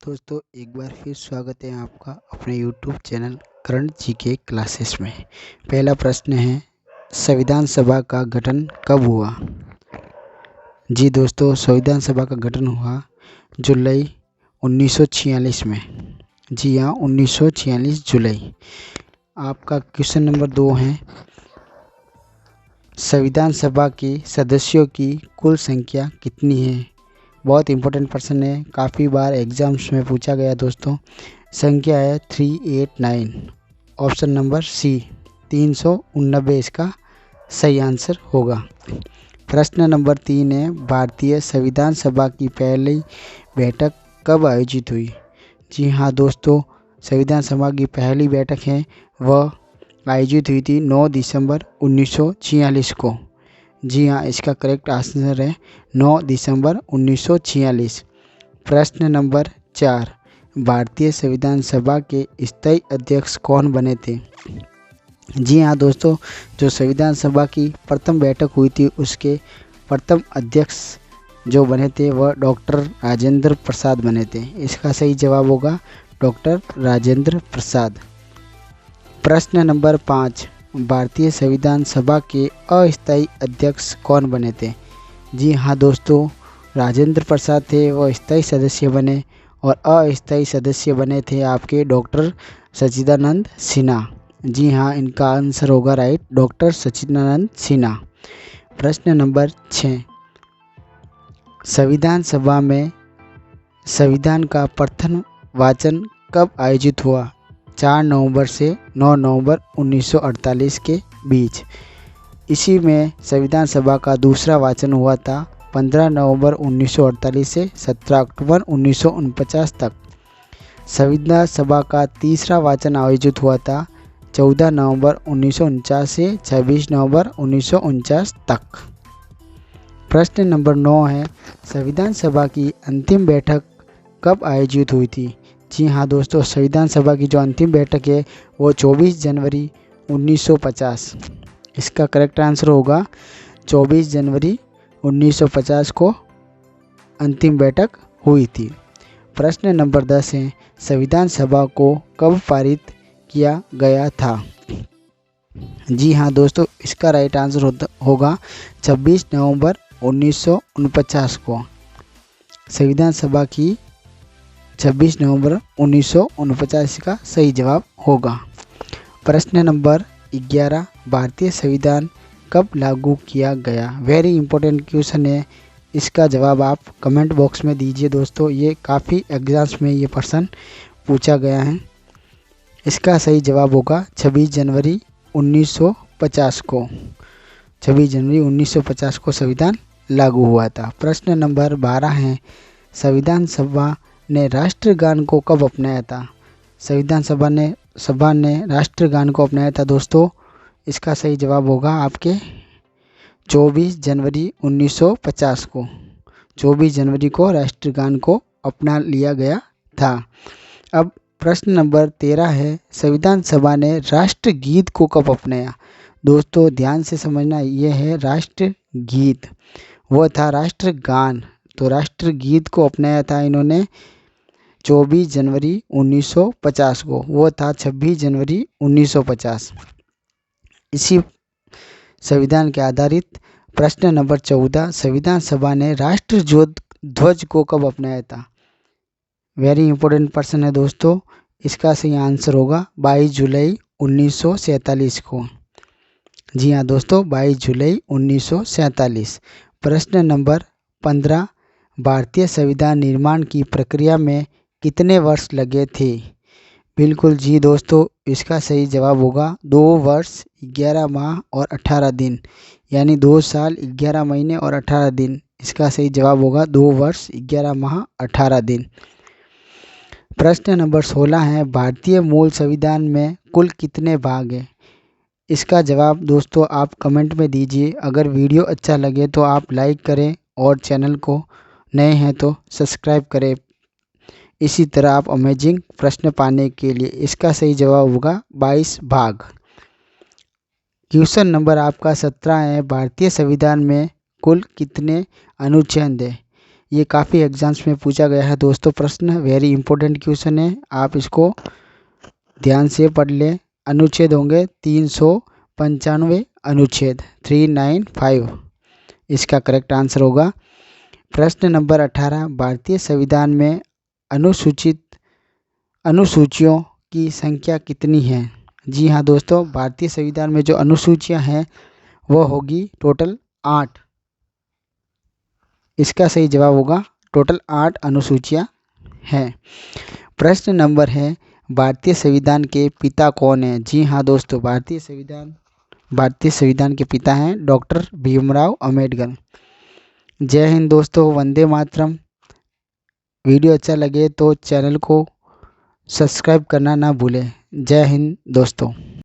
दोस्तों एक बार फिर स्वागत है आपका अपने YouTube channel current GK classes में। पहला प्रश्न है, संविधान सभा का गठन कब हुआ? जी दोस्तों, संविधान सभा का गठन हुआ जुलाई 1946 में। जी हाँ, 1946 जुलाई। आपका क्वेश्चन नंबर 2 है, संविधान सभा के सदस्यों की कुल संख्या कितनी है? बहुत इंपॉर्टेंट प्रश्न है, काफ़ी बार एग्जाम्स में पूछा गया दोस्तों। संख्या है 389। ऑप्शन नंबर सी 389 इसका सही आंसर होगा। प्रश्न नंबर 3 है, भारतीय संविधान सभा की पहली बैठक कब आयोजित हुई? जी हाँ दोस्तों, संविधान सभा की पहली बैठक है वह आयोजित हुई थी 9 दिसंबर 1946 को। जी हाँ, इसका करेक्ट आंसर है 9 दिसंबर 1946। प्रश्न नंबर 4, भारतीय संविधान सभा के स्थायी अध्यक्ष कौन बने थे? जी हाँ दोस्तों, जो संविधान सभा की प्रथम बैठक हुई थी उसके प्रथम अध्यक्ष जो बने थे वह डॉक्टर राजेंद्र प्रसाद बने थे। इसका सही जवाब होगा डॉक्टर राजेंद्र प्रसाद। प्रश्न नंबर 5, भारतीय संविधान सभा के अस्थायी अध्यक्ष कौन बने थे? जी हाँ दोस्तों, राजेंद्र प्रसाद थे वह स्थायी सदस्य बने और अस्थायी सदस्य बने थे आपके डॉक्टर सच्चिदानंद सिन्हा। जी हाँ, इनका आंसर होगा राइट, डॉक्टर सच्चिदानंद सिन्हा। प्रश्न नंबर 6, संविधान सभा में संविधान का प्रथम वाचन कब आयोजित हुआ? 4 नवंबर से 9 नवंबर 1948 के बीच। इसी में संविधान सभा का दूसरा वाचन हुआ था 15 नवंबर 1948 से 17 अक्टूबर 1949 तक। संविधान सभा का तीसरा वाचन आयोजित हुआ था 14 नवंबर 1949 से 26 नवंबर 1949 तक। प्रश्न नंबर 9 है, संविधान सभा की अंतिम बैठक कब आयोजित हुई थी? जी हाँ दोस्तों, संविधान सभा की जो अंतिम बैठक है वो 24 जनवरी 1950। इसका करेक्ट आंसर होगा 24 जनवरी 1950 को अंतिम बैठक हुई थी। प्रश्न नंबर 10 है, संविधान सभा को कब पारित किया गया था? जी हाँ दोस्तों, इसका राइट आंसर होगा 26 नवंबर 1949 को। संविधान सभा की 26 नवंबर 1949 का सही जवाब होगा। प्रश्न नंबर 11, भारतीय संविधान कब लागू किया गया? वेरी इंपॉर्टेंट क्वेश्चन है, इसका जवाब आप कमेंट बॉक्स में दीजिए दोस्तों। ये काफ़ी एग्जाम्स में ये प्रश्न पूछा गया है। इसका सही जवाब होगा 26 जनवरी 1950 को। 26 जनवरी 1950 को संविधान लागू हुआ था। प्रश्न नंबर 12 है, संविधान सभा ने राष्ट्रगान को कब अपनाया था? संविधान सभा ने राष्ट्रगान को अपनाया था दोस्तों। इसका सही जवाब होगा आपके 24 जनवरी 1950 को। 24 जनवरी को राष्ट्रगान को अपना लिया गया था। अब प्रश्न नंबर 13 है, संविधान सभा ने राष्ट्रगीत को कब अपनाया? दोस्तों ध्यान से समझना, यह है राष्ट्रगीत, वो था राष्ट्रगान। तो राष्ट्रगीत को अपनाया था इन्होंने 24 जनवरी 1950 को, वो था 26 जनवरी 1950। इसी संविधान के आधारित प्रश्न नंबर 14, संविधान सभा ने राष्ट्र ध्वज को कब अपनाया था? वेरी इंपॉर्टेंट प्रश्न है दोस्तों। इसका सही आंसर होगा 22 जुलाई 1947 को। जी हाँ दोस्तों, 22 जुलाई 1947। प्रश्न नंबर 15, भारतीय संविधान निर्माण की प्रक्रिया में कितने वर्ष लगे थे? बिल्कुल जी दोस्तों, इसका सही जवाब होगा 2 वर्ष 11 माह और 18 दिन, यानी 2 साल 11 महीने और 18 दिन। इसका सही जवाब होगा 2 वर्ष 11 माह 18 दिन। प्रश्न नंबर 16 है, भारतीय मूल संविधान में कुल कितने भाग हैं? इसका जवाब दोस्तों आप कमेंट में दीजिए। अगर वीडियो अच्छा लगे तो आप लाइक करें और चैनल को नए हैं तो सब्सक्राइब करें। इसी तरह आप अमेजिंग प्रश्न पाने के लिए इसका सही जवाब होगा 22 भाग। क्वेश्चन नंबर आपका 17 है, भारतीय संविधान में कुल कितने अनुच्छेद हैं? ये काफ़ी एग्जाम्स में पूछा गया है दोस्तों प्रश्न, वेरी इंपॉर्टेंट क्वेश्चन है, आप इसको ध्यान से पढ़ लें। अनुच्छेद होंगे 395 अनुच्छेद 395, इसका करेक्ट आंसर होगा। प्रश्न नंबर 18, भारतीय संविधान में अनुसूचियों की संख्या कितनी है? जी हाँ दोस्तों, भारतीय संविधान में जो अनुसूचियां हैं वो होगी टोटल 8। इसका सही जवाब होगा टोटल 8 अनुसूचियां हैं। प्रश्न नंबर है, भारतीय संविधान के पिता कौन है? जी हाँ दोस्तों, भारतीय संविधान के पिता हैं डॉक्टर भीमराव अंबेडकर। जय हिंद दोस्तों, वंदे मातरम। वीडियो अच्छा लगे तो चैनल को सब्सक्राइब करना ना भूलें। जय हिंद दोस्तों।